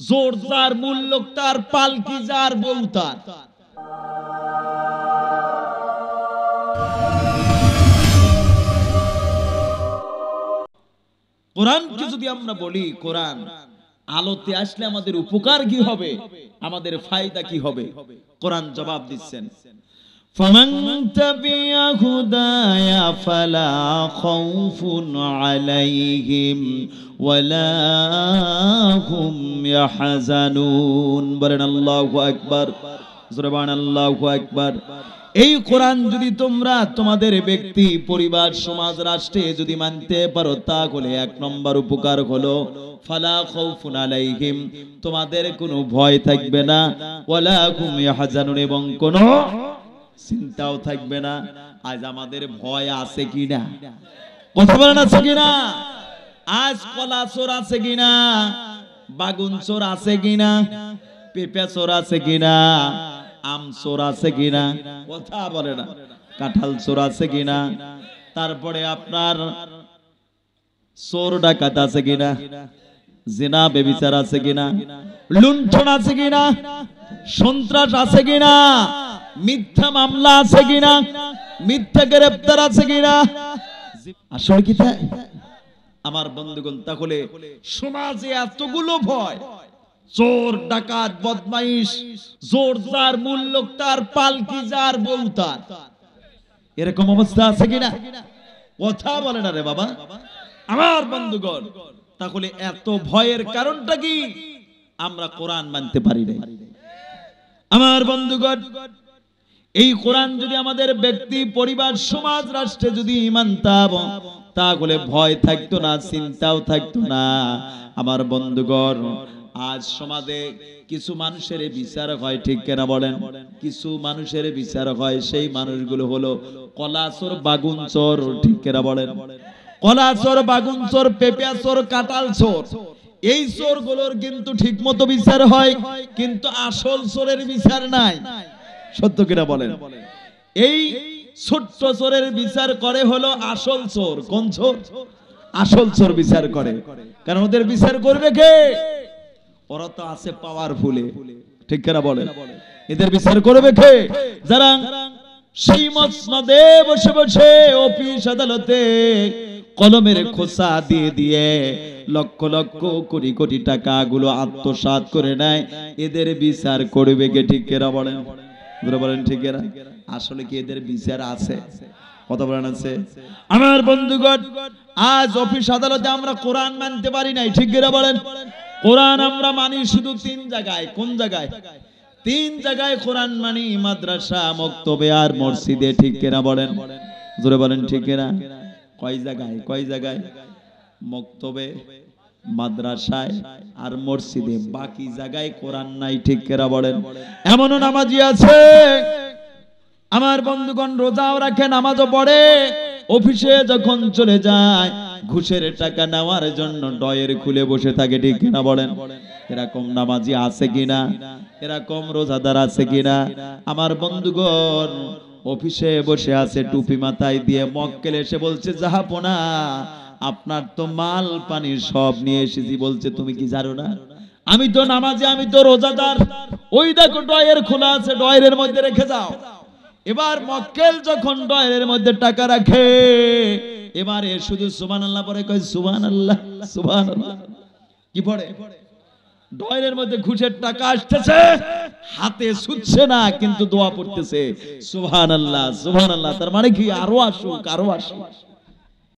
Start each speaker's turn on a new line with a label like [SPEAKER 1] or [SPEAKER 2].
[SPEAKER 1] জোর যার, মূল লোক তার, পালকি যার, বউ তার। কোরআনকে যদি আমরা বলি, কোরআন আলোতে আসলে আমাদের উপকার কি হবে, আমাদের ফায়দা কি হবে, কোরআন জবাব দিচ্ছেন, ফামান তাবিয়া হুদায়া ফালা খাউফুন আলাইহিম ওয়ালা হুম ইয়াহজানুন। বলেন আল্লাহু আকবার, জোরে বলেন আল্লাহু আকবার। এই কোরআন যদি তোমরা তোমাদের ব্যক্তি, পরিবার, সমাজ, রাষ্ট্রে যদি মানতে পারো, তাহলে এক নম্বর উপকার হলো ফালা খাউফুন আলাইহিম, তোমাদের কোনো ভয় থাকবে না, ওয়ালা হুম ইয়াহজানুন, এবং কোনো চিন্তাও থাকবে না। আজ আমাদের ভয় আছে কিনা, কথা বলেন আছে কিনা? আজ কলা চোর আছে কিনা, বাগুন চোর আছে কিনা, পেঁপে চোর আছে কিনা, আম চোর আছে কিনা, কথা বলে না, কাঁঠাল চোর আছে কিনা, তারপরে আপনার চোর ডাকাত আছে কিনা, জিনা বেবিচার আছে কিনা, লুণ্ঠন আছে কিনা, সন্ত্রাস আছে কিনা, মিথ্যা মামলা আছে কিনা, মিথ্যা গ্রেফতার আছে কিনা, আসলে কি তাই? আমার বন্ধুগণ, তাহলে সমাজে এতগুলো ভয়, চোর ডাকাত বদমাইশ, জোর যার, মূল লোক তার, পালকি যার, বউ তার, এরকম অবস্থা আছে কিনা, কথা বলে না রে বাবা আমার বন্ধুগণ। তাহলে এত ভয়ের কারণটা কি? আমরা কোরআন মানতে পারি না। আমার বন্ধুগণ, এই কোরআন যদি আমাদের ব্যক্তি, পরিবার, সমাজ, রাষ্ট্রে যদি মানতাম, তাহলে ভয় থাকতো না, চিন্তাও থাকতো না। আমার বন্ধুগণ, আজ সমাজে কিছু মানুষের বিচার হয়, ঠিক কেনা বলেন? কিছু মানুষের বিচার হয়, সেই মানুষগুলো হলো কলা চোর, বাগুন চোর, ঠিক কেনা বলেন? কলা চোর, বাগুন চোর, পেঁপে চোর, কাঁঠাল চোর, এই চোর গুলোর কিন্তু ঠিক মতো বিচার হয়, কিন্তু আসল চোরের বিচার নাই, সত্য কিনা বলেন? এই ছোট্ট চোরের বিচার করে হলো আসল চোর। কোন চোর? আসল চোর বিচার করে। কারণ ওদের বিচার করবে কে? ওরা তো আছে পাওয়ারফুলে, ঠিক কিনা বলেন? এদের বিচার করবে কে? যারা সেই মসনদে বসে বসে অফিস আদালতে কলমের খোসা দিয়ে দিয়ে লক্ষ লক্ষ কোটি কোটি টাকা গুলো আত্মসাৎ করে নেয়, এদের বিচার করবে কে? ঠিক কিনা বলেন? বলেন ঠিক কিনা? আসলে কি এদের বিচার আছে? কথা বলেন আছে? আমার বন্ধুগণ, আজ অফিস আদালতে আমরা কোরআন মানতে পারি নাই, ঠিক কিনা বলেন? কোরআন আমরা মানি শুধু তিন জায়গায়। কোন জায়গায়? তিন জায়গায় কোরআন মানি, মাদ্রাসা, মক্তবে আর মসজিদে, ঠিক কিনা বলেন? জোরে বলেন ঠিক কিনা? কয় জায়গায়? কয় জায়গায়? মক্তবে, মাদ্রাসায় আর মসজিদে, বাকি জায়গায় কোরআন নাই, ঠিক কিনা বলেন? এমনও নামাজি আছে আমার বন্ধুগণ, রোজাও রাখে, নামাজও পড়ে, অফিসে যখন চলে যায় ঘুষের টাকা নেওয়ার জন্য ডয়ের খুলে বসে থাকে, ঠিক কিনা বলেন? এরকম নামাজি আছে কিনা? এরকম রোজাদার আছে কিনা? আমার বন্ধুগণ, অফিসে বসে আছে টুপি মাথায় দিয়ে, মক্কেল এসে বলছে, জাহাপনা আপনার তো মাল পানি সব নিয়ে এসেছি। বলছে, তুমি কি জানো না আমি তো নামাজি, আমি তো রোজাদার, ওই দেখো ডয়ের খোলা আছে, ডয়ের মধ্যে রেখে যাও। এবার মক্কেল যখন ডয়ের মধ্যে টাকা রাখে, এবারে শুধু সুবহানাল্লাহ পড়ে, কয় সুবহানাল্লাহ, সুবহানাল্লাহ। কি পড়ে? ডয়ের মধ্যে ঘুষের টাকা আসতেছে, হাতে ছুটছে না, কিন্তু দোয়া পড়তেছে সুবহানাল্লাহ, সুবহানাল্লাহ। তার মানে কি? আরো আসুক, আরো আসুক।